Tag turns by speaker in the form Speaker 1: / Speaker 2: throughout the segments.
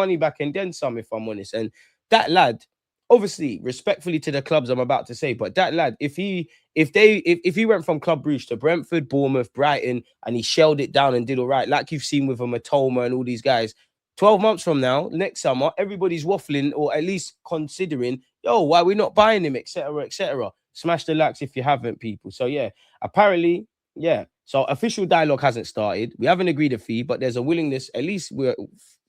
Speaker 1: money back and then some, if I'm honest. And that lad, obviously, respectfully to the clubs I'm about to say, but that lad, if he went from Club Brugge to Brentford, Bournemouth, Brighton, and he shelled it down and did all right, like you've seen with a Matoma and all these guys, 12 months from now, next summer, everybody's waffling or at least considering, yo, why are we not buying him, etc., etc. Smash the likes if you haven't, people. So yeah, apparently, yeah. So official dialogue hasn't started. We haven't agreed a fee, but there's a willingness, at least we're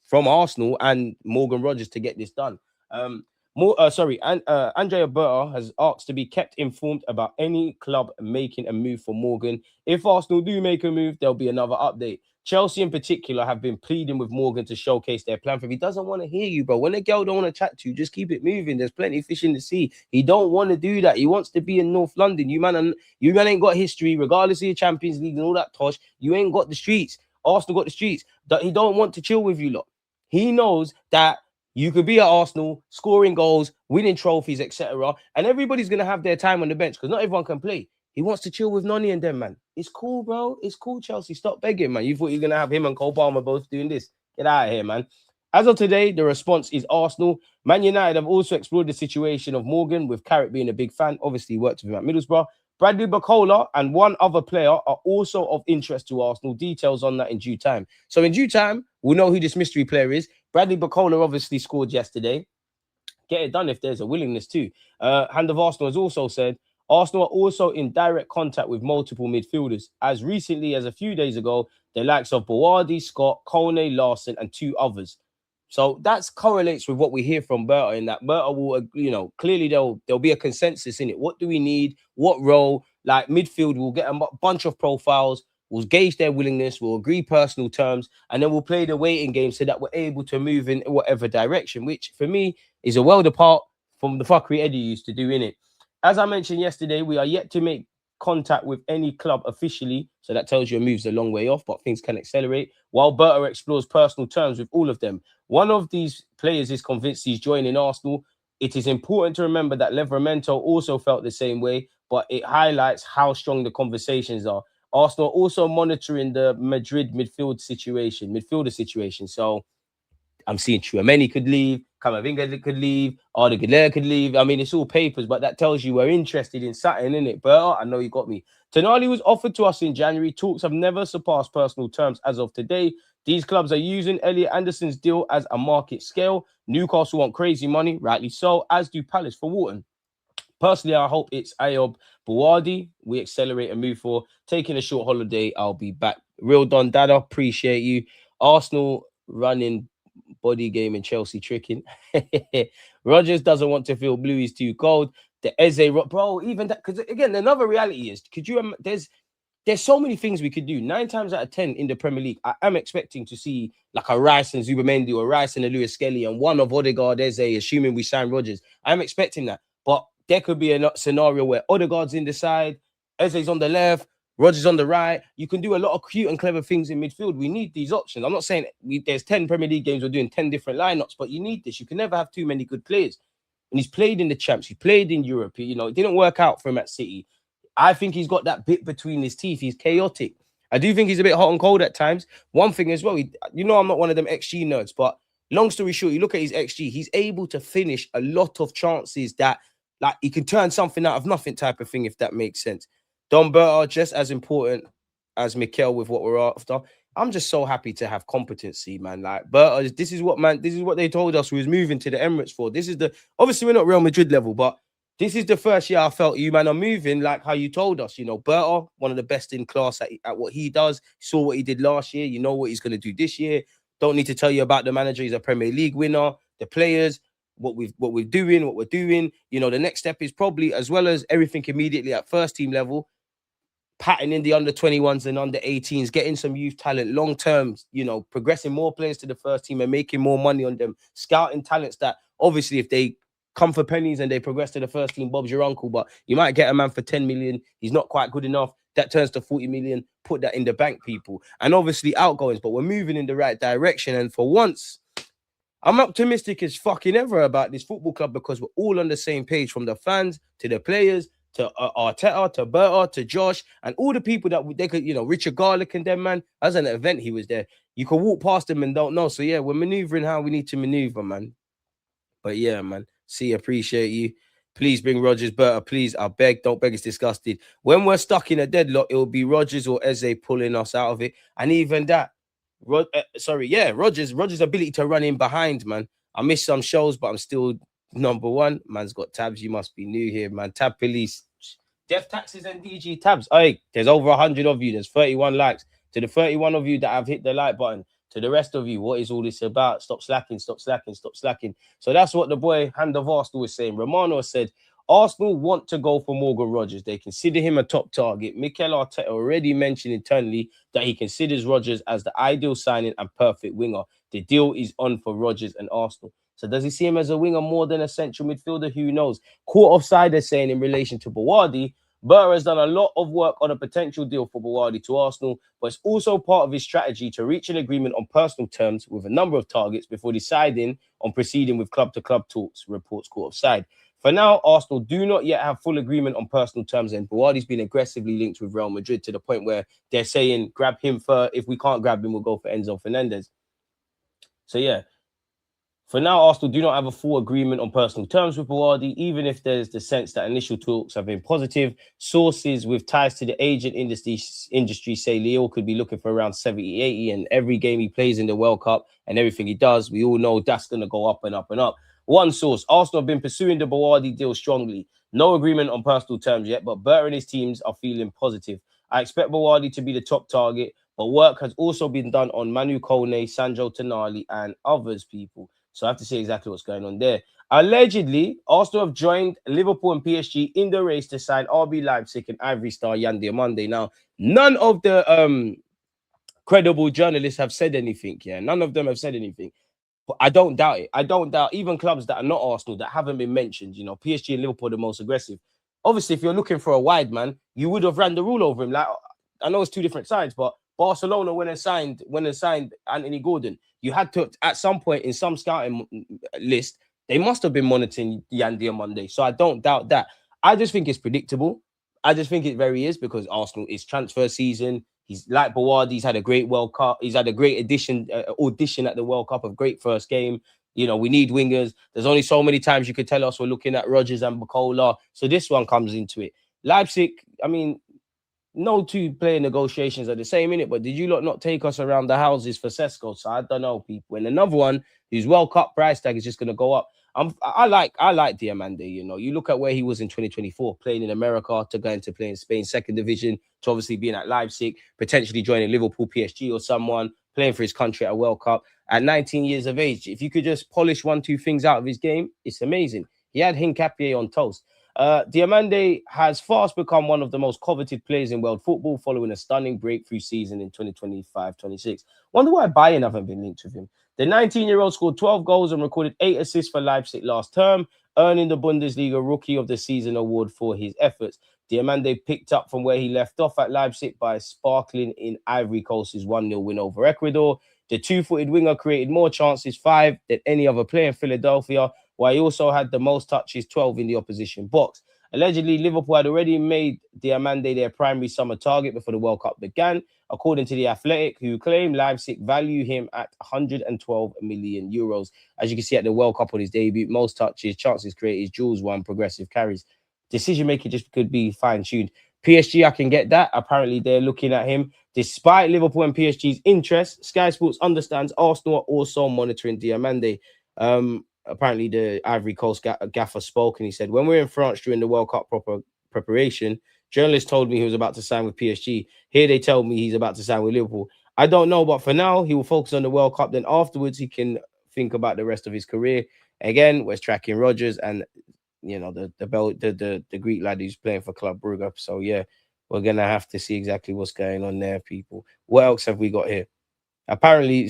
Speaker 1: from Arsenal and Morgan Rogers, to get this done. Andrea Berta has asked to be kept informed about any club making a move for Morgan. If Arsenal do make a move, there'll be another update. Chelsea in particular have been pleading with Morgan to showcase their plan for him. He doesn't want to hear you, bro. When a girl don't want to chat to you, just keep it moving. There's plenty of fish in the sea. He don't want to do that. He wants to be in North London. You man ain't got history, regardless of your Champions League and all that tosh. You ain't got the streets. Arsenal got the streets. He don't want to chill with you lot. He knows that you could be at Arsenal, scoring goals, winning trophies, etc. And everybody's going to have their time on the bench because not everyone can play. He wants to chill with Noni and them, man. It's cool, bro. It's cool, Chelsea. Stop begging, man. You thought you were going to have him and Cole Palmer both doing this. Get out of here, man. As of today, the response is Arsenal. Man United have also explored the situation of Morgan, with Carrick being a big fan. Obviously, he worked with him at Middlesbrough. Bradley Bacola and one other player are also of interest to Arsenal. Details on that in due time. So in due time, we'll know who this mystery player is. Bradley Bacola obviously scored yesterday. Get it done if there's a willingness to. Hand of Arsenal has also said, Arsenal are also in direct contact with multiple midfielders. As recently as a few days ago, the likes of Bowardi, Scott, Kone, Larson, and two others. So that correlates with what we hear from Berta, in that Berta will, clearly there'll be a consensus in it. What do we need? What role? Like midfield, we'll get a bunch of profiles. We'll gauge their willingness. We'll agree personal terms, and then we'll play the waiting game so that we're able to move in whatever direction, which for me is a world apart from the fuckery Eddie used to do in it. As I mentioned yesterday, we are yet to make contact with any club officially, so that tells you a move's a long way off, but things can accelerate, while Berta explores personal terms with all of them. One of these players is convinced he's joining Arsenal. It is important to remember that Livramento also felt the same way, but it highlights how strong the conversations are. Arsenal are also monitoring the Madrid midfielder situation. So I'm seeing Tchouameni could leave, Camavinga could leave, Arda Güler could leave. I mean, it's all papers, but that tells you we're interested in something, innit? But I know you got me. Tonali was offered to us in January. Talks have never surpassed personal terms as of today. These clubs are using Elliot Anderson's deal as a market scale. Newcastle want crazy money, rightly so, as do Palace for Wharton. Personally, I hope it's Ayob Bowardi. We accelerate and move for. Taking a short holiday, I'll be back. Real Don Dada, appreciate you. Arsenal running body game and Chelsea tricking. Rogers doesn't want to feel blue. He's too cold. The Eze, bro, even that, because again, another reality is, could you, there's so many things we could do. 9 times out of 10 in the Premier League, I am expecting to see like a Rice and Zubamendi or Rice and a Lewis Skelly and one of Odegaard, Eze, assuming we sign Rogers. I'm expecting that. But there could be a scenario where Odegaard's in the side, Eze's on the left, Rogers on the right. You can do a lot of cute and clever things in midfield. We need these options. I'm not saying there's 10 Premier League games, we're doing 10 different lineups, but you need this. You can never have too many good players. And he's played in the Champs. He played in Europe. It didn't work out for him at City. I think he's got that bit between his teeth. He's chaotic. I do think he's a bit hot and cold at times. One thing as well, I'm not one of them XG nerds, but long story short, you look at his XG, he's able to finish a lot of chances that, like, he can turn something out of nothing type of thing, if that makes sense. Don Berta, just as important as Mikel with what we're after. I'm just so happy to have competency, man. Like, Berta, this is what they told us we was moving to the Emirates for. Obviously we're not Real Madrid level, but this is the first year I felt you, man, are moving like how you told us. Berta, one of the best in class at what he does. Saw what he did last year. You know what he's going to do this year. Don't need to tell you about the manager. He's a Premier League winner. The players, what we're doing. The next step is probably, as well as everything immediately at first team level, patterning the under 21s and under 18s, getting some youth talent long term, progressing more players to the first team and making more money on them, scouting talents that obviously if they come for pennies and they progress to the first team, Bob's your uncle, but you might get a man for 10 million. He's not quite good enough. That turns to 40 million. Put that in the bank, people. And obviously outgoings, but we're moving in the right direction. And for once, I'm optimistic as fucking ever about this football club because we're all on the same page, from the fans to the players to Arteta, to Berta, to Josh, and all the people that they could, Richard Garlick and them, man. As an event, he was there. You can walk past them and don't know. So yeah, we're maneuvering how we need to maneuver, man. But yeah, man. See, appreciate you. Please bring Rogers, Berta. Please, I beg, don't beg. It's disgusting. When we're stuck in a deadlock, it will be Rogers or Eze pulling us out of it. And even that, Rogers' ability to run in behind, man. I missed some shows, but I'm still number one. Man's got tabs. You must be new here, man. Tab police. Death taxes and DG tabs. Hey, there's over 100 of you. There's 31 likes. To the 31 of you that have hit the like button, to the rest of you, what is all this about? Stop slacking, stop slacking, stop slacking. So that's what the boy Hand of Arsenal was saying. Romano said, Arsenal want to go for Morgan Rogers. They consider him a top target. Mikel Arteta already mentioned internally that he considers Rogers as the ideal signing and perfect winger. The deal is on for Rogers and Arsenal. So does he see him as a winger more than a central midfielder? Who knows? Caught offside, they're saying in relation to Bawardi, Burr has done a lot of work on a potential deal for Bawardi to Arsenal, but it's also part of his strategy to reach an agreement on personal terms with a number of targets before deciding on proceeding with club-to-club talks, reports caught offside. For now, Arsenal do not yet have full agreement on personal terms, and Bawardi's been aggressively linked with Real Madrid to the point where they're saying, grab him first. If we can't grab him, we'll go for Enzo Fernandez. So yeah, for now, Arsenal do not have a full agreement on personal terms with Bawardi, even if there's the sense that initial talks have been positive. Sources with ties to the agent industry say Leo could be looking for around 70, 80, and every game he plays in the World Cup and everything he does, we all know that's going to go up and up and up. One source, Arsenal have been pursuing the Bawardi deal strongly. No agreement on personal terms yet, but Bert and his teams are feeling positive. I expect Bawardi to be the top target, but work has also been done on Manu Kone, Sandro Tonali, and others, people. So I have to see exactly what's going on there. Allegedly, Arsenal have joined Liverpool and PSG in the race to sign RB Leipzig and Ivory star Yan Diomande. Now, none of the credible journalists have said anything. Yeah, none of them have said anything. But I don't doubt it. I don't doubt even clubs that are not Arsenal that haven't been mentioned. PSG and Liverpool are the most aggressive. Obviously, if you're looking for a wide man, you would have ran the rule over him. Like, I know it's two different sides, but Barcelona when they signed Anthony Gordon, you had to at some point in some scouting list, they must have been monitoring Yan Diomande. So I don't doubt that. I just think it's predictable. I just think it very is because Arsenal is transfer season. He's like Bawardi. He's had a great World Cup. He's had a great audition at the World Cup, a great first game. We need wingers. There's only so many times you could tell us we're looking at Rodgers and Bacola. So this one comes into it. Leipzig, I mean, no two player negotiations are the same in it, but did you lot not take us around the houses for Sesko? So I don't know, people. And another one whose World Cup price tag is just going to go up. I like Diomande. You look at where he was in 2024, playing in America to going to play in Spain, second division, to obviously being at Leipzig, potentially joining Liverpool, PSG, or someone playing for his country at a World Cup at 19 years of age. If you could just polish 1-2 things out of his game, it's amazing. He had Hincapié on toast. Diomande has fast become one of the most coveted players in world football following a stunning breakthrough season in 2025-26. Wonder why Bayern haven't been linked with him. The 19-year-old scored 12 goals and recorded 8 assists for Leipzig last term, earning the Bundesliga Rookie of the Season award for his efforts. Diomande picked up from where he left off at Leipzig by sparkling in Ivory Coast's 1-0 win over Ecuador. The two-footed winger created more chances, 5, than any other player in Philadelphia, while he also had the most touches, 12, in the opposition box. Allegedly, Liverpool had already made Diomande their primary summer target before the World Cup began, according to The Athletic, who claim Leipzig value him at 112 million euros. As you can see at the World Cup on his debut, most touches, chances created, duels won, progressive carries. Decision-making just could be fine-tuned. PSG, I can get that. Apparently, they're looking at him. Despite Liverpool and PSG's interest, Sky Sports understands Arsenal are also monitoring Diomande. Apparently, the Ivory Coast gaffer spoke and he said, when we're in France during the World Cup preparation, journalists told me he was about to sign with PSG. Here they tell me he's about to sign with Liverpool. I don't know, but for now, he will focus on the World Cup. Then afterwards, he can think about the rest of his career. Again, we're tracking Rodgers and the Greek lad who's playing for Club Brugge. So yeah, we're gonna have to see exactly what's going on there, people. What else have we got here? Apparently,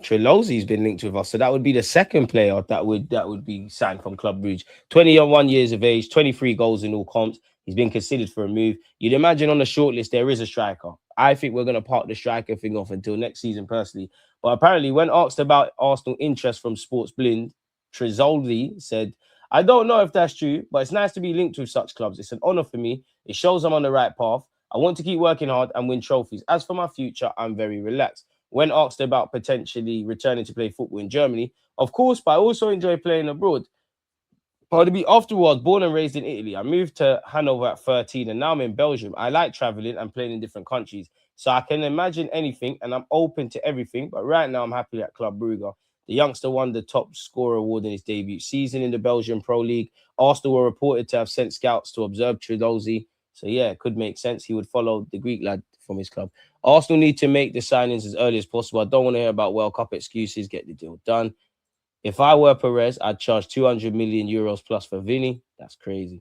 Speaker 1: Trelosi's been linked with us, so that would be the second player that would be signed from Club Brugge. 21 years of age, 23 goals in all comps. He's been considered for a move. You'd imagine on the shortlist there is a striker. I think we're going to park the striker thing off until next season, personally. But apparently, when asked about Arsenal interest from Sports Blind, Trezoldi said, I don't know if that's true, but it's nice to be linked with such clubs. It's an honor for me. It shows I'm on the right path. I want to keep working hard and win trophies. As for my future, I'm very relaxed. When asked about potentially returning to play football in Germany, of course, but I also enjoy playing abroad. Pardon me, afterwards, born and raised in Italy. I moved to Hanover at 13 and now I'm in Belgium. I like traveling and playing in different countries. So I can imagine anything and I'm open to everything. But right now, I'm happy at Club Brugge. The youngster won the top scorer award in his debut season in the Belgian Pro League. Arsenal were reported to have sent scouts to observe Tridozi. So yeah, it could make sense. He would follow the Greek lad from his club. Arsenal need to make the signings as early as possible. I don't want to hear about World Cup excuses. Get the deal done. If I were Perez, I'd charge 200 million euros plus for Vinny. That's crazy.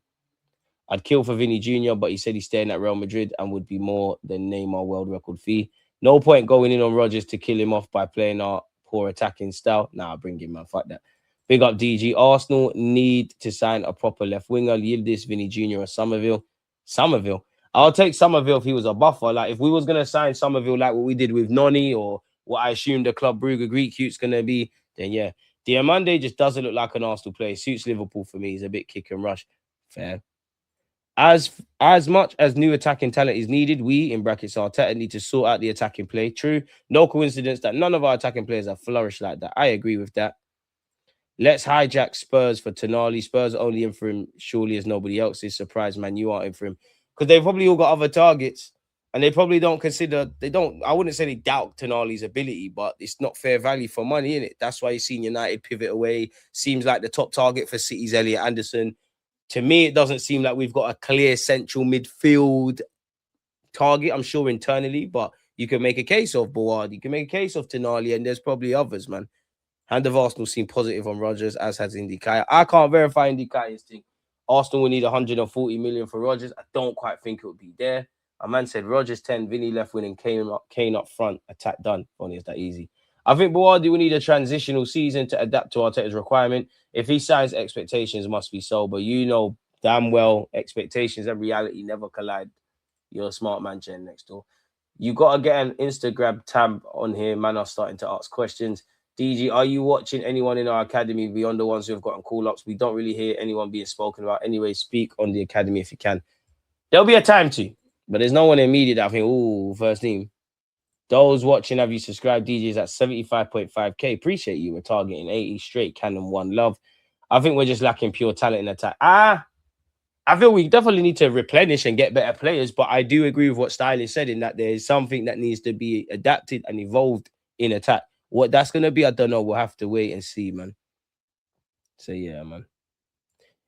Speaker 1: I'd kill for Vinny Jr., but he said he's staying at Real Madrid and would be more than Neymar world record fee. No point going in on Rodgers to kill him off by playing our poor attacking style. Nah, bring him, man. Fuck that. Big up DG. Arsenal need to sign a proper left winger. Yildiz, Vinny Jr. or Somerville. Somerville. I'll take Somerville if he was a buffer. Like, if we was going to sign Somerville like what we did with Noni or what I assume the Club Brugge Greek youth's going to be, then yeah. Diomande just doesn't look like an Arsenal player. Suits Liverpool for me. He's a bit kick and rush. Fair. As much as new attacking talent is needed, we, in brackets Arteta, need to sort out the attacking play. True. No coincidence that none of our attacking players have flourished like that. I agree with that. Let's hijack Spurs for Tonali. Spurs are only in for him, surely, as nobody else is. Surprised, man, you aren't in for him. Because they've probably all got other targets. And they probably don't consider, I wouldn't say they doubt Tonali's ability, but it's not fair value for money, innit? That's why you've seen United pivot away. Seems like the top target for City's Elliot Anderson. To me, it doesn't seem like we've got a clear central midfield target, I'm sure internally, but you can make a case of Boad, you can make a case of Tonali, and there's probably others, man. Hand of Arsenal seem positive on Rodgers, as has Indicaya. I can't verify Indicaya's thing. Arsenal will need 140 million for Rodgers. I don't quite think it would be there. A man said Rodgers 10, Vinny left wing, and Kane up front. Attack done. Only it's that easy. I think Boadi will need a transitional season to adapt to Arteta's requirement. If he signs, expectations must be so. But you know damn well expectations and reality never collide. You're a smart man, Jen, next door. You got to get an Instagram tab on here. Man are starting to ask questions. DG, are you watching anyone in our academy beyond the ones who have gotten call-ups? We don't really hear anyone being spoken about. Anyway, speak on the academy if you can. There'll be a time to. But there's no one immediate that I think, ooh, first team. Those watching, have you subscribed? DJs at 75.5k. Appreciate you. We're targeting 80 straight. Canon 1 love. I think we're just lacking pure talent in attack. I feel we definitely need to replenish and get better players. But I do agree with what Stylish said in that there's something that needs to be adapted and evolved in attack. What that's going to be, I don't know. We'll have to wait and see, man. So, yeah, man.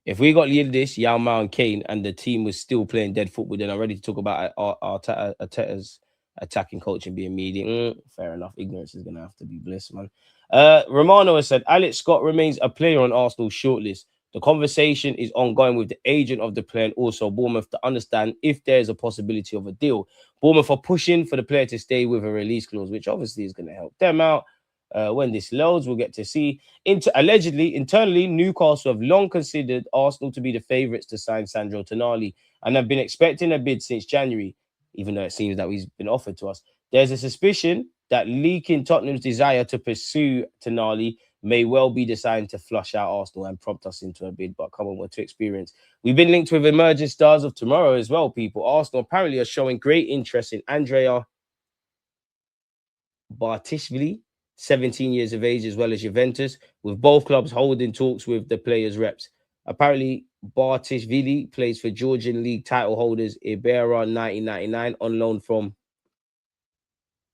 Speaker 1: If we got Yildiz, Yao Mao, and Kane, and the team was still playing dead football, then I'm ready to talk about Arteta's attacking coaching being medium. Fair enough. Ignorance is going to have to be bliss, man. Romano has said, Alex Scott remains a player on Arsenal's shortlist. The conversation is ongoing with the agent of the player and also Bournemouth to understand if there is a possibility of a deal. Bournemouth are pushing for the player to stay with a release clause, which obviously is going to help them out. When this loads, we'll get to see. Allegedly, internally, Newcastle have long considered Arsenal to be the favourites to sign Sandro Tonali and have been expecting a bid since January, even though it seems that he's been offered to us. There's a suspicion that leaking Tottenham's desire to pursue Tonali may well be designed to flush out Arsenal and prompt us into a bid, but come on, we're too experienced. We've been linked with emerging stars of tomorrow as well, people. Arsenal apparently are showing great interest in Andrea Bartishvili, 17 years of age, as well as Juventus, with both clubs holding talks with the players' reps. Apparently, Bartishvili plays for Georgian League title holders Iberra 1999 on loan from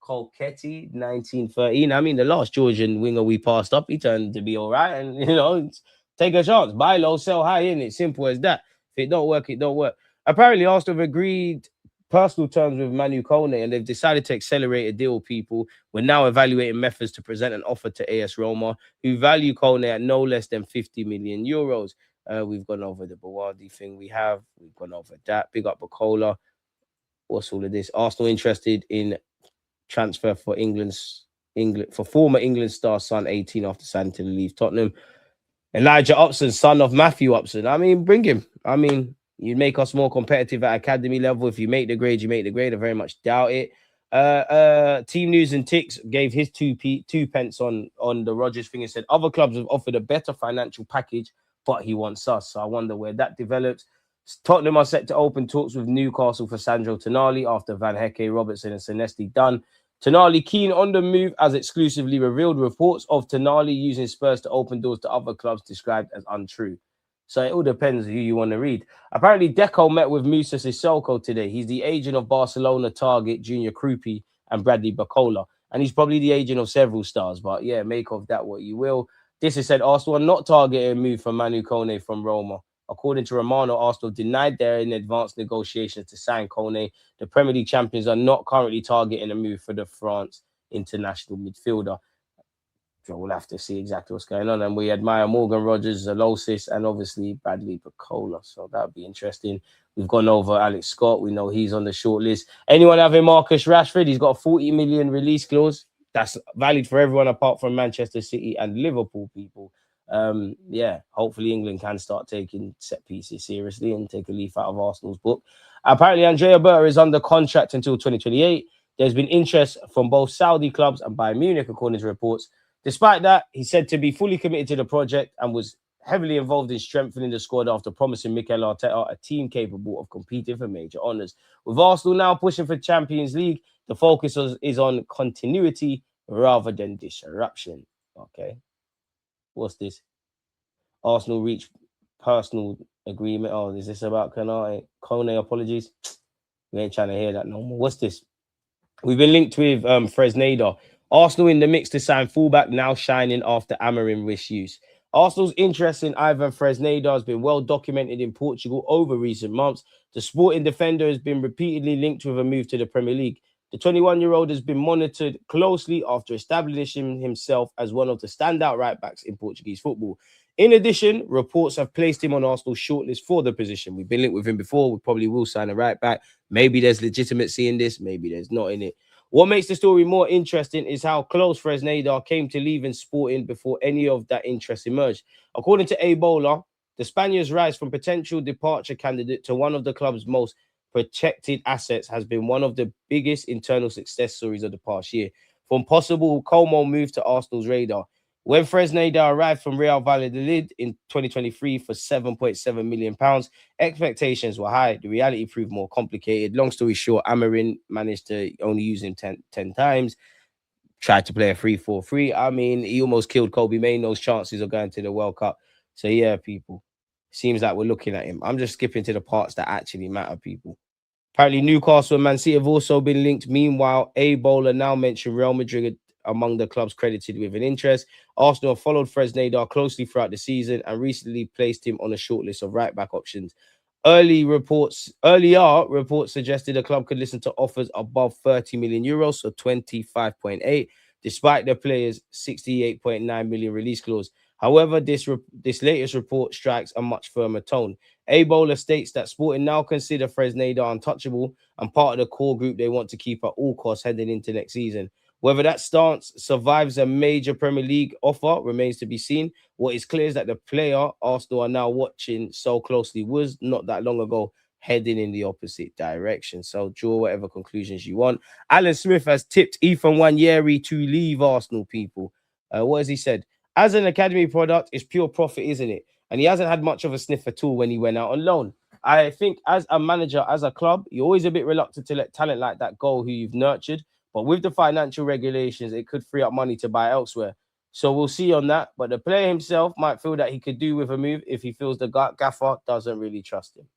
Speaker 1: Kolketi 1913. I mean, the last Georgian winger we passed up, he turned to be all right. And, you know, take a chance. Buy low, sell high, in it. Simple as that. If it don't work, it don't work. Apparently, Arsenal have agreed personal terms with Manu Kone, and they've decided to accelerate a deal, people. We're now evaluating methods to present an offer to AS Roma, who value Kone at no less than 50 million euros. We've gone over the Bawardi thing we've gone over that. Big up Bacola. What's all of this? Arsenal interested in transfer for former England star son 18 after signing to leave Tottenham. Elijah Upson, son of Matthew Upson. I mean, bring him. I mean, you'd make us more competitive at academy level. If you make the grade, you make the grade. I very much doubt it. Team News and Ticks gave his two pence on the Rodgers thing and said other clubs have offered a better financial package, but he wants us. So I wonder where that develops. Tottenham are set to open talks with Newcastle for Sandro Tonali after Van Hecke, Robertson and Senesti done. Tonali keen on the move as exclusively revealed. Reports of Tonali using Spurs to open doors to other clubs described as untrue. So it all depends who you want to read. Apparently, Deco met with Musa Sissoko today. He's the agent of Barcelona target Junior Krupi and Bradley Bacola. And he's probably the agent of several stars. But yeah, make of that what you will. This is said Arsenal are not targeting a move for Manu Kone from Roma. According to Romano, Arsenal denied their in advanced negotiations to sign Kone. The Premier League champions are not currently targeting a move for the France international midfielder. So we'll have to see exactly what's going on. And we admire Morgan Rogers, Zalosis, and obviously Bradley Bacola. So that would be interesting. We've gone over Alex Scott. We know he's on the short list. Anyone having Marcus Rashford? He's got a 40 million release clause. That's valid for everyone apart from Manchester City and Liverpool people. Yeah, hopefully England can start taking set pieces seriously and take a leaf out of Arsenal's book. Apparently, Andrea Berta is under contract until 2028. There's been interest from both Saudi clubs and Bayern Munich, according to reports. Despite that, he's said to be fully committed to the project and was heavily involved in strengthening the squad after promising Mikel Arteta a team capable of competing for major honours. With Arsenal now pushing for Champions League, the focus is on continuity rather than disruption. Okay. What's this? Arsenal reached personal agreement. Oh, is this about Kone? Apologies. We ain't trying to hear that no more. What's this? We've been linked with Fresneda. Arsenal in the mix to sign fullback, now shining after Amorim wish use. Arsenal's interest in Ivan Fresneda has been well documented in Portugal over recent months. The sporting defender has been repeatedly linked with a move to the Premier League. The 21-year-old has been monitored closely after establishing himself as one of the standout right-backs in Portuguese football. In addition, reports have placed him on Arsenal's shortlist for the position. We've been linked with him before. We probably will sign a right-back. Maybe there's legitimacy in this. Maybe there's not in it. What makes the story more interesting is how close Fresneda came to leaving Sporting before any of that interest emerged. According to Ebola, the Spaniards' rise from potential departure candidate to one of the club's most protected assets has been one of the biggest internal success stories of the past year. From possible Como move to Arsenal's radar. When Fresneda arrived from Real Valladolid in 2023 for £7.7 million, expectations were high. The reality proved more complicated. Long story short, Amorim managed to only use him 10 times, tried to play a 3-4-3. I mean, he almost killed Kobe Mainoo's chances of going to the World Cup. So, yeah, people, seems like we're looking at him. I'm just skipping to the parts that actually matter, people. Apparently, Newcastle and Man City have also been linked. Meanwhile, Ebola now mentioned Real Madrid among the clubs credited with an interest. Arsenal have followed Fresneda closely throughout the season and recently placed him on a shortlist of right-back options. Earlier reports suggested the club could listen to offers above 30 million euros, so 25.8, despite the player's 68.9 million release clause. However, this latest report strikes a much firmer tone. Ebola states that Sporting now consider Fresneda untouchable and part of the core group they want to keep at all costs heading into next season. Whether that stance survives a major Premier League offer remains to be seen. What is clear is that the player Arsenal are now watching so closely was not that long ago heading in the opposite direction. So draw whatever conclusions you want. Alan Smith has tipped Ethan Nwaneri to leave Arsenal, people. What has he said? As an academy product, it's pure profit, isn't it? And he hasn't had much of a sniff at all when he went out on loan. I think as a manager, as a club, you're always a bit reluctant to let talent like that go who you've nurtured. But with the financial regulations, it could free up money to buy elsewhere. So we'll see on that. But the player himself might feel that he could do with a move if he feels the gaffer doesn't really trust him.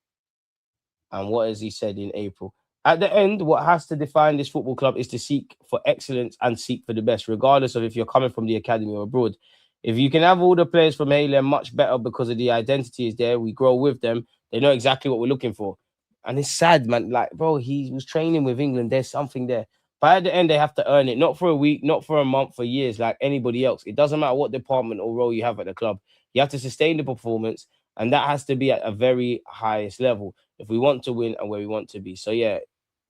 Speaker 1: And what has he said in April? At the end, what has to define this football club is to seek for excellence and seek for the best, regardless of if you're coming from the academy or abroad. If you can have all the players from Haaland much better because of the identity is there, we grow with them, they know exactly what we're looking for. And it's sad, man. Like, bro, he was training with England. There's something there. But at the end, they have to earn it. Not for a week, not for a month, for years, like anybody else. It doesn't matter what department or role you have at the club. You have to sustain the performance, and that has to be at a very highest level if we want to win and where we want to be. So, yeah,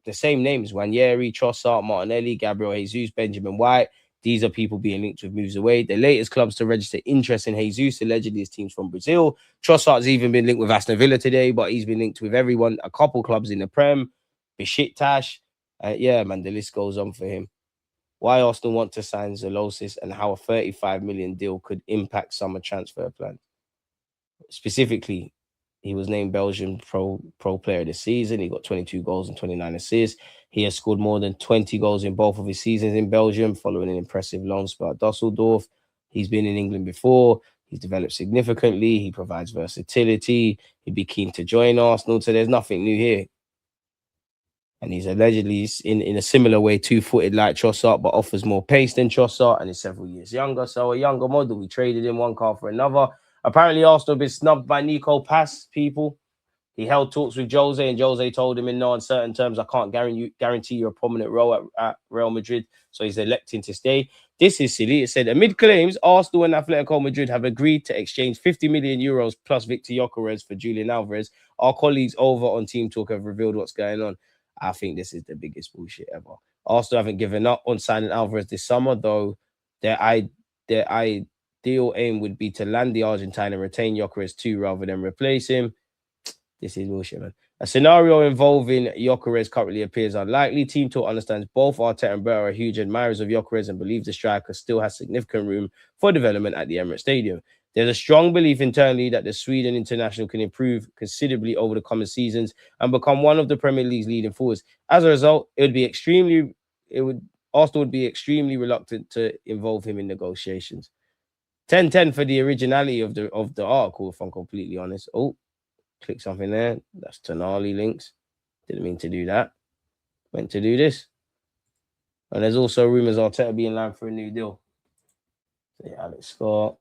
Speaker 1: the same names, Nwaneri, Trossard, Martinelli, Gabriel Jesus, Benjamin White. These are people being linked with moves away. The latest clubs to register interest in Jesus, allegedly, is teams from Brazil. Trossard's even been linked with Aston Villa today, but he's been linked with everyone, a couple clubs in the Prem, Besiktas. Yeah, man, the list goes on for him. Why Arsenal want to sign Zalosis and how a 35 million deal could impact summer transfer plan. specifically, he was named Belgian Pro Player of the Season. He got 22 goals and 29 assists. He has scored more than 20 goals in both of his seasons in Belgium, following an impressive loan spell at Dusseldorf. He's been in England before. He's developed significantly. He provides versatility. He'd be keen to join Arsenal. So there's nothing new here. And he's allegedly in a similar way, two-footed like Trossard, but offers more pace than Trossard and is several years younger. So a younger model. We traded in one car for another. Apparently, Arsenal have been snubbed by Nico Pass, people. He held talks with Jose, and Jose told him in no uncertain terms, I can't guarantee you a prominent role at Real Madrid. So he's electing to stay. This is silly. It said, amid claims, Arsenal and Atletico Madrid have agreed to exchange 50 million euros plus Victor Gyökeres for Julian Alvarez. Our colleagues over on Team Talk have revealed what's going on. I think this is the biggest bullshit ever. Arsenal haven't given up on signing Alvarez this summer, though their ideal aim would be to land the Argentine and retain Gyökeres too, rather than replace him. This is bullshit, man. A scenario involving Gyökeres currently appears unlikely. Team Talk understands both Arteta and Berra are huge admirers of Gyökeres and believe the striker still has significant room for development at the Emirates Stadium. There's a strong belief internally that the Sweden international can improve considerably over the coming seasons and become one of the Premier League's leading forwards. As a result, Arsenal would be extremely reluctant to involve him in negotiations. 10-10 for the originality of the article, if I'm completely honest. Oh, click something there. That's Tonali links. Didn't mean to do that. Meant to do this. And there's also rumours Arteta being in line for a new deal. So yeah, Alex Scott.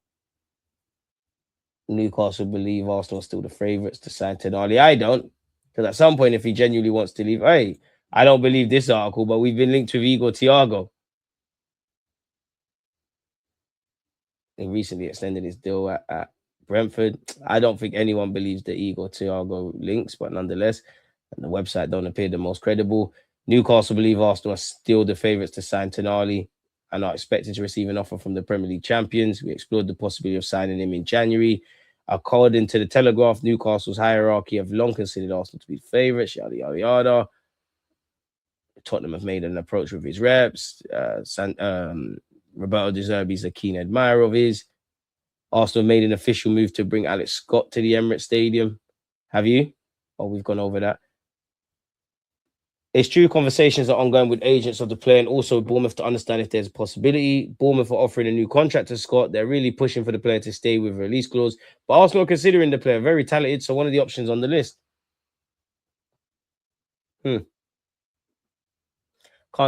Speaker 1: Newcastle believe Arsenal are still the favourites to sign Tonali. I don't. Because at some point, if he genuinely wants to leave, hey, I don't believe this article, but we've been linked with Igor Thiago. He recently extended his deal at Brentford. I don't think anyone believes the Igor Thiago links, but nonetheless, and the website don't appear the most credible. Newcastle believe Arsenal are still the favourites to sign Tonali and are expected to receive an offer from the Premier League champions. We explored the possibility of signing him in January. According to the Telegraph, Newcastle's hierarchy have long considered Arsenal to be the favourites, yada, yada, yada. Tottenham have made an approach with his reps. Roberto De Zerbi's a keen admirer of his. Arsenal made an official move to bring Alex Scott to the Emirates Stadium. Have you? Oh, we've gone over that. It's true conversations are ongoing with agents of the player and also Bournemouth to understand if there's a possibility. Bournemouth are offering a new contract to Scott. They're really pushing for the player to stay with a release clause. But Arsenal are considering the player very talented, so one of the options on the list. Can't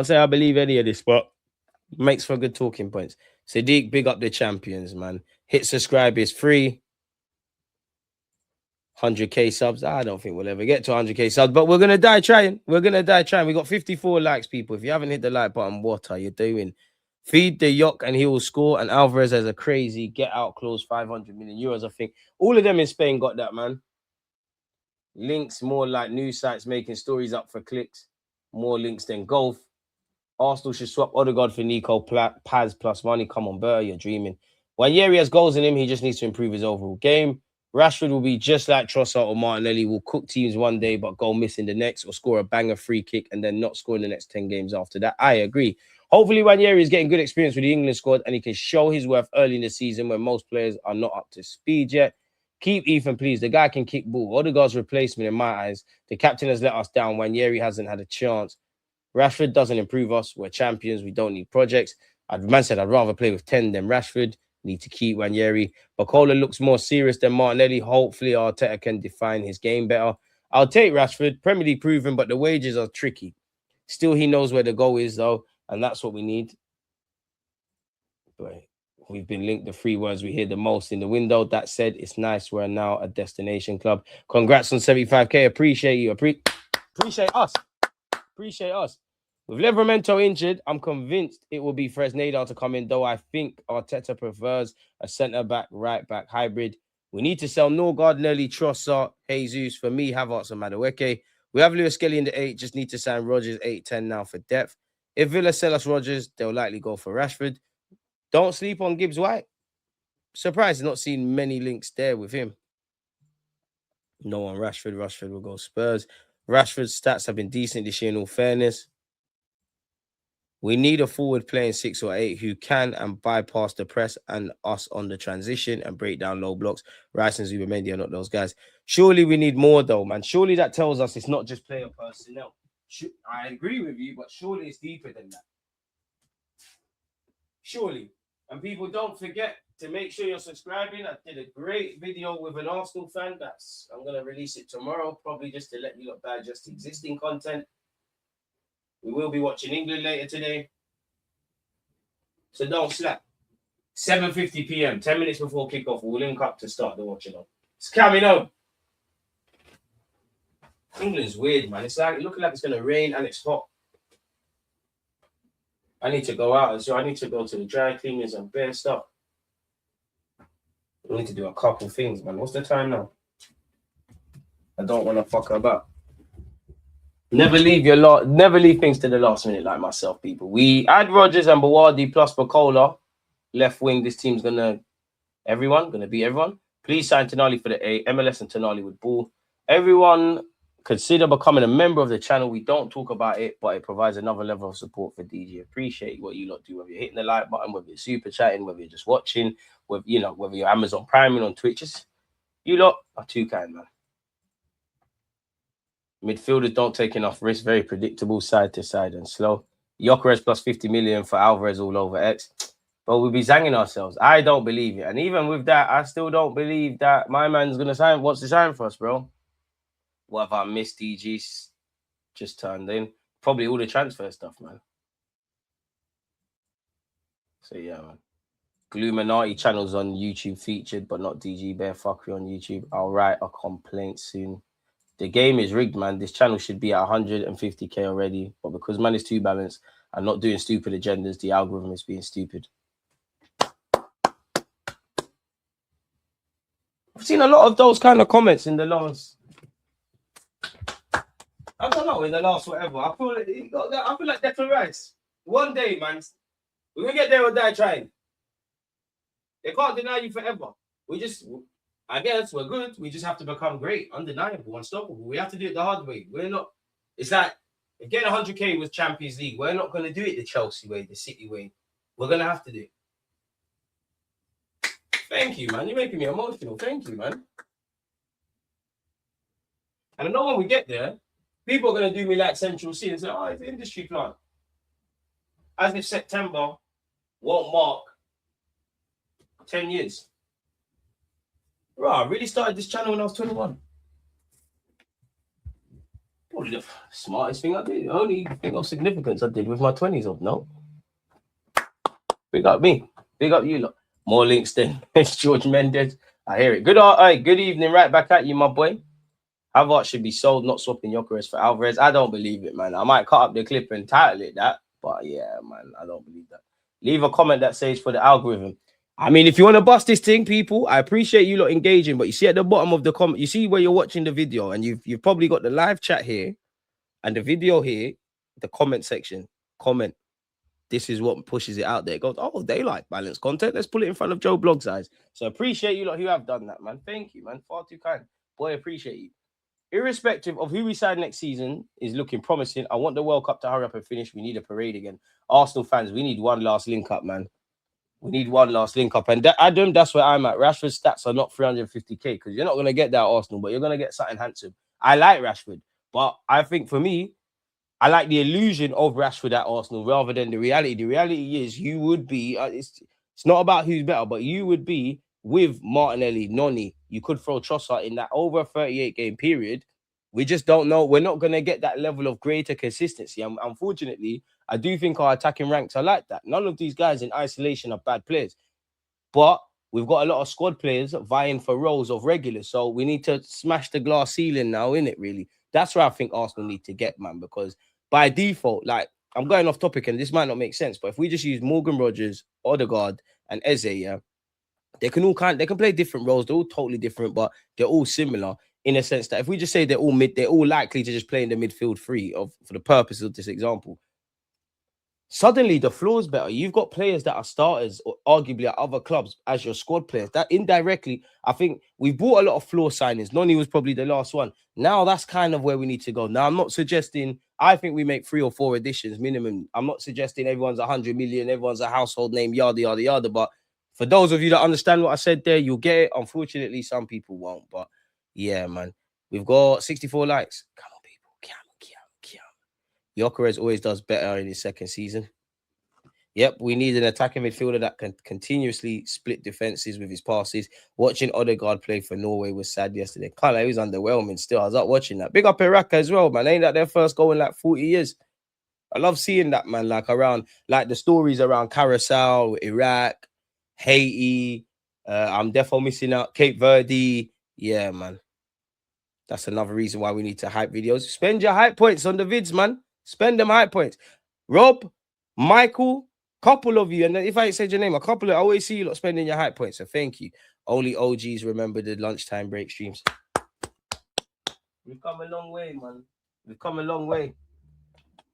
Speaker 1: say I believe any of this, but makes for good talking points. Sadiq, big up the champions, man. Hit subscribe is free. 100k subs. I don't think we'll ever get to 100k subs, but we're gonna die trying. We got 54 likes, people. If you haven't hit the like button, what are you doing? Feed the Yok and he will score. And Alvarez has a crazy get out clause, 500 million euros. I think all of them in Spain got that, man. Links more like news sites making stories up for clicks. More links than golf. Arsenal should swap Odegaard for Nico Paz plus money. Come on, Burr, you're dreaming. Wanjeri has goals in him. He just needs to improve his overall game. Rashford will be just like Trossard or Martinelli, will cook teams one day but go missing the next, or score a banger free kick and then not score in the next 10 games after that. I agree. Hopefully, Wanjeri is getting good experience with the England squad and he can show his worth early in the season when most players are not up to speed yet. Keep Ethan, please. The guy can kick ball. Odegaard's replacement, in my eyes. The captain has let us down. Wanjeri hasn't had a chance. Rashford doesn't improve us. We're champions. We don't need projects. Man said I'd rather play with 10 than Rashford. Need to keep Wanjeri. Bacola looks more serious than Martinelli. Hopefully, Arteta can define his game better. I'll take Rashford. Premier League proven, but the wages are tricky. Still, he knows where the goal is, though, and that's what we need. But we've been linked the 3 words we hear the most in the window. That said, it's nice we're now a destination club. Congrats on 75k. Appreciate you. Appreciate us. Appreciate us. With Livramento injured, I'm convinced it will be Fresneda to come in, though I think Arteta prefers a centre-back, right-back hybrid. We need to sell Norgard, Nelly, Trossard, Jesus. For me, Havertz and Madueke. We have Lewis Skelly in the 8, just need to sign Rodgers 8-10 now for depth. If Villa sell us Rodgers, they'll likely go for Rashford. Don't sleep on Gibbs White. Surprised not seeing many links there with him. No on Rashford. Rashford will go Spurs. Rashford's stats have been decent this year in all fairness. We need a forward playing 6 or 8 who can and bypass the press and us on the transition and break down low blocks. Rice and Zubamendi are not those guys. Surely we need more though, man. Surely that tells us it's not just player personnel. I agree with you, but surely it's deeper than that. Surely. And people, don't forget to make sure you're subscribing. I did a great video with an Arsenal fan. I'm going to release it tomorrow, probably just to let you lot digest existing content. We will be watching England later today. So don't slack. 7:50 p.m., 10 minutes before kickoff, we'll link up to start the watching on. It's coming home. England's weird, man. It's like looking like it's going to rain and it's hot. I need to go out as well. I need to go to the dry cleaners and bare stuff. I need to do a couple things, man. What's the time now? I don't want to fuck about. Never leave things to the last minute like myself, people. We add Rodgers and Bawardi plus Bacola. Left wing, this team's gonna beat everyone. Please sign Tonali for the A. MLS and Tonali with ball. Everyone consider becoming a member of the channel. We don't talk about it, but it provides another level of support for DG. Appreciate what you lot do, whether you're hitting the like button, whether you're super chatting, whether you're just watching, whether you're Amazon Priming on Twitch. You lot are too kind, man. Midfielders don't take enough risk, very predictable, side to side and slow. Gyökeres plus 50 million for Alvarez all over X. But we'll be zanging ourselves. I don't believe it. And even with that, I still don't believe that my man's going to sign. What's the sign for us, bro? What have I missed? DG's just turned in. Probably all the transfer stuff, man. So, yeah, man. Gluminati channels on YouTube featured, but not DG Bear Fuckery on YouTube. I'll write a complaint soon. The game is rigged, man. This channel should be at 150k already. But because man is too balanced and not doing stupid agendas, the algorithm is being stupid. I've seen a lot of those kind of comments in the last... I don't know, in the last whatever. I feel like Declan Rice. One day, man. We're going to get there or die trying. They can't deny you forever. I guess we're good. We just have to become great, undeniable, unstoppable. We have to do it the hard way. It's like, if getting 100k was Champions League, we're not going to do it the Chelsea way, the City way. We're going to have to do it. Thank you, man. You're making me emotional. Thank you, man. And I know when we get there, people are going to do me like Central C and say, oh, it's an industry plant. As if September won't mark 10 years. Bro, I really started this channel when I was 21. Probably the smartest thing I did. The only thing of significance I did with my 20s of no. Big up me. Big up you lot. More links than George Mendes. I hear it. Good evening. Right back at you, my boy. Havertz should be sold, not swapping Gyökeres for Alvarez. I don't believe it, man. I might cut up the clip and title it that. But yeah, man, I don't believe that. Leave a comment that says for the algorithm. I mean, if you want to bust this thing, people, I appreciate you lot engaging. But you see at the bottom of the comment, you see where you're watching the video, and you've probably got the live chat here and the video here, the comment section. Comment. This is what pushes it out there. It goes, oh, they like balanced content. Let's put it in front of Joe Blog's eyes. So appreciate you lot who have done that, man. Thank you, man. Far too kind. Boy, appreciate you. Irrespective of who we sign next season is looking promising. I want the World Cup to hurry up and finish. We need a parade again. Arsenal fans, we need one last link up, man. We need one last link up. And Adam, that's where I'm at. Rashford's stats are not 350k because you're not going to get that at Arsenal, but you're going to get something handsome. I like Rashford, but I think for me, I like the illusion of Rashford at Arsenal rather than the reality. The reality is you would be, it's not about who's better, but you would be with Martinelli, Noni. You could throw Trossard in that over a 38-game period. We just don't know. We're not going to get that level of greater consistency. And unfortunately, I do think our attacking ranks are like that. None of these guys in isolation are bad players. But we've got a lot of squad players vying for roles of regulars. So we need to smash the glass ceiling now, innit, really? That's where I think Arsenal need to get, man, because by default, like, I'm going off topic and this might not make sense, but if we just use Morgan Rogers, Odegaard, and Eze, yeah, they can play different roles. They're all totally different, but they're all similar in a sense that if we just say they're all likely to just play in the midfield three for the purpose of this example. suddenly the floor's better. You've got players that are starters or arguably at other clubs as your squad players. That indirectly, I think we've bought a lot of floor signings. Noni was probably the last one. Now that's kind of where we need to go. Now I'm not suggesting, I think we make 3 or 4 additions minimum. I'm not suggesting everyone's 100 million, everyone's a household name, yada, yada, yada. But for those of you that understand what I said there, you'll get it. Unfortunately, some people won't. But yeah, man, we've got 64 likes. Come on, people. Gyökeres always does better in his second season. Yep, we need an attacking midfielder that can continuously split defenses with his passes. Watching Odegaard play for Norway was sad yesterday. Can't lie, he was underwhelming still. I was up watching that. Big up Iraq as well, man. Ain't that their first goal in like 40 years? I love seeing that, man. Like around, like the stories around Carousel, Iraq, Haiti. I'm definitely missing out Cape Verde. Yeah, man. That's another reason why we need to hype videos. Spend your hype points on the vids, man. Spend them hype points. Rob, Michael, couple of you, and if I said your name, a couple of, I always see you lot spending your hype points, so thank you. Only OGs remember the lunchtime break streams. We've come a long way, man. We've come a long way.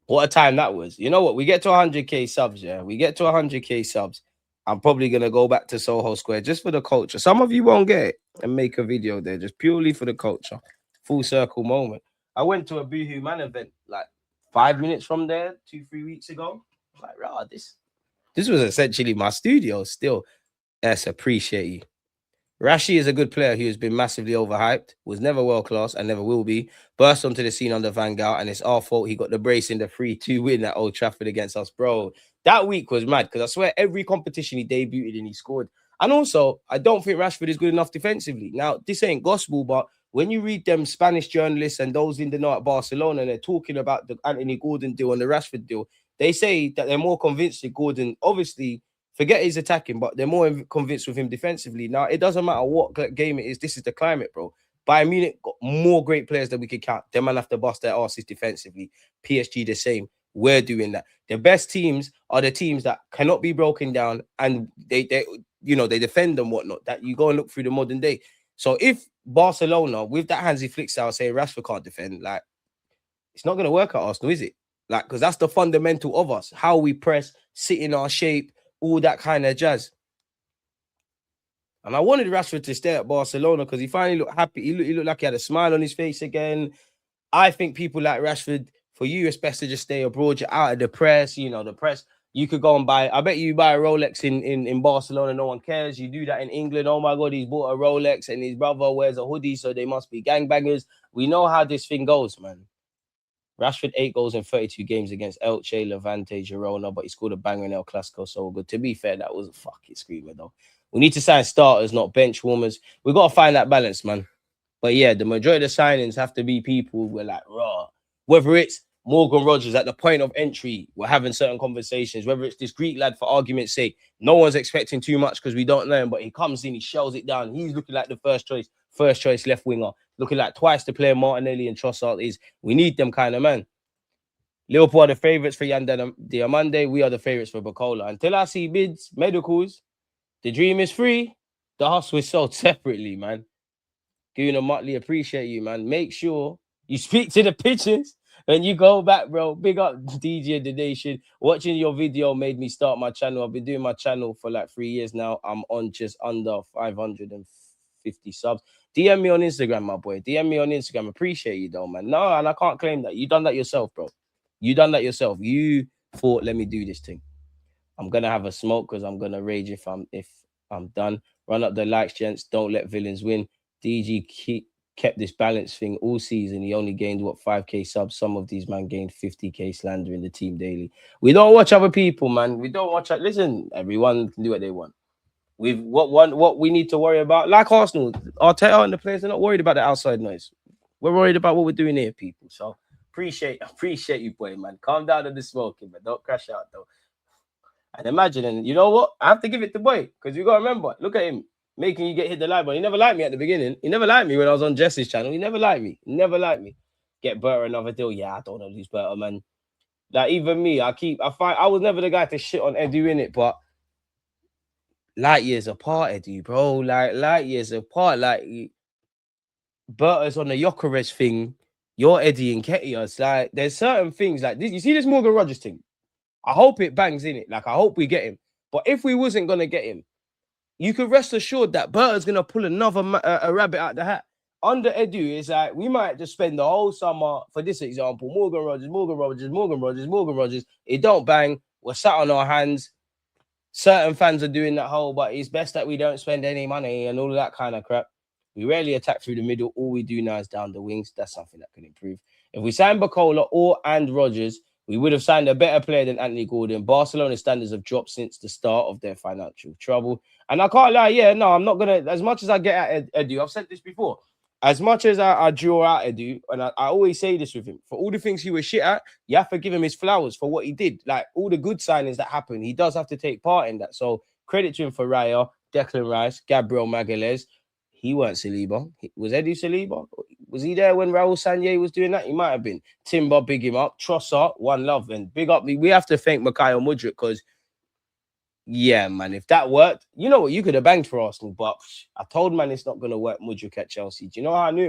Speaker 1: What a time that was. You know what? We get to 100k subs, yeah? We get to 100k subs. I'm probably going to go back to Soho Square just for the culture. Some of you won't get it and make a video there just purely for the culture. Full circle moment. I went to a Boohoo Man event like 5 minutes from there 2-3 weeks ago. Like, rah, this was essentially my studio still. Yes, appreciate you. Rashi is a good player who has been massively overhyped, was never world-class and never will be. Burst onto the scene under Van Gaal, and it's our fault he got the brace in the 3-2 win at Old Trafford against us, bro. That week was mad because I swear every competition he debuted in, he scored. And also, I don't think Rashford is good enough defensively. Now, this ain't gospel, but when you read them Spanish journalists and those in the know at Barcelona, and they're talking about the Anthony Gordon deal and the Rashford deal, they say that they're more convinced that Gordon, obviously, forget his attacking, but they're more convinced with him defensively. Now, it doesn't matter what game it is. This is the climate, bro. Bayern Munich got more great players than we could count. Them man have to bust their asses defensively. PSG the same. We're doing that. The best teams are the teams that cannot be broken down and they defend and whatnot. That you go and look through the modern day. So if Barcelona, with that Hansi Flick style, say Rashford can't defend, like, it's not going to work at Arsenal, is it? Like, because that's the fundamental of us. How we press, sit in our shape, all that kind of jazz. And I wanted Rashford to stay at Barcelona because he finally looked happy. He looked like he had a smile on his face again. I think people like Rashford, for you, it's best to just stay abroad. You're out of the press. You know, the press, you could go and buy, I bet you buy a Rolex in Barcelona, no one cares. You do that in England. Oh my God, he's bought a Rolex and his brother wears a hoodie, so they must be gangbangers. We know how this thing goes, man. Rashford 8 goals in 32 games against Elche, Levante, Girona, but he scored a banger in El Clasico, so good. To be fair, that was a fucking screamer, though. We need to sign starters, not bench warmers. We got to find that balance, man. But yeah, the majority of the signings have to be people who are like, raw. Whether it's Morgan Rogers at the point of entry, we're having certain conversations. Whether it's this Greek lad, for argument's sake, no one's expecting too much because we don't know him, but he comes in, he shells it down. He's looking like the first choice left winger. Looking like twice the player Martinelli and Trossard is. We need them kind of man. Liverpool are the favourites for Yan Diomande. We are the favourites for Bacola. Until I see bids, medicals, the dream is free. The hustle is sold separately, man. Gooner Motley, appreciate you, man. Make sure you speak to the pigeons when you go back, bro. Big up DJ The Nation. Watching your video made me start my channel. I've been doing my channel for like 3 years now. I'm on just under 550 subs. DM me on Instagram, my boy. DM me on Instagram. Appreciate you, though, man. No, and I can't claim that. You done that yourself, bro. You done that yourself. You thought, let me do this thing. I'm gonna have a smoke because I'm gonna rage if I'm done. Run up the likes, gents. Don't let villains win. DG kept this balance thing all season. He only gained 5k subs. Some of these man gained 50k slander in the team daily. We don't watch other people, man. We don't watch. Listen, everyone can do what they want. What we need to worry about, like Arsenal, Arteta and the players are not worried about the outside noise. We're worried about what we're doing here, people. So appreciate you, boy, man. Calm down on the smoking, but don't crash out though. And imagine, and you know what? I have to give it to boy because you gotta remember. Look at him making you get hit the live, but he never liked me at the beginning. He never liked me when I was on Jesse's channel. He never liked me. Never liked me. Get Berta another deal. Yeah, I don't know these Berta, man. Like even me, I was never the guy to shit on Edu in it, but light years apart, Edu, bro. Like light years apart. Like Berta's on the Gyökeres thing. You're Eddie and Ketty. Like there's certain things like this. You see this Morgan Rogers thing. I hope it bangs in it. Like, I hope we get him. But if we wasn't going to get him, you can rest assured that Berta's going to pull another a rabbit out the hat. Under Edu, it's like we might just spend the whole summer, for this example, Morgan Rogers. It don't bang. We're sat on our hands. Certain fans are doing that whole, but it's best that we don't spend any money and all of that kind of crap. We rarely attack through the middle. All we do now is down the wings. That's something that can improve. If we sign Bacola and Rogers, we would have signed a better player than Anthony Gordon. Barcelona's standards have dropped since the start of their financial trouble. And I can't lie, I'm not going to, as much as I get at Edu, I've said this before, as much as I draw out Edu, and I always say this with him, for all the things he was shit at, you have to give him his flowers for what he did. Like, all the good signings that happened, he does have to take part in that. So, credit to him for Raya, Declan Rice, Gabriel Magalhaes. He weren't Saliba. Was Edu Saliba? Was he there when Raul Sanllehi was doing that? He might have been. Timber, big him up. Trossard, one love. And big up. We have to thank Mikhail Mudryk because, yeah, man, if that worked, you know what? You could have banged for Arsenal, but I told man it's not going to work Mudryk at Chelsea. Do you know how I knew?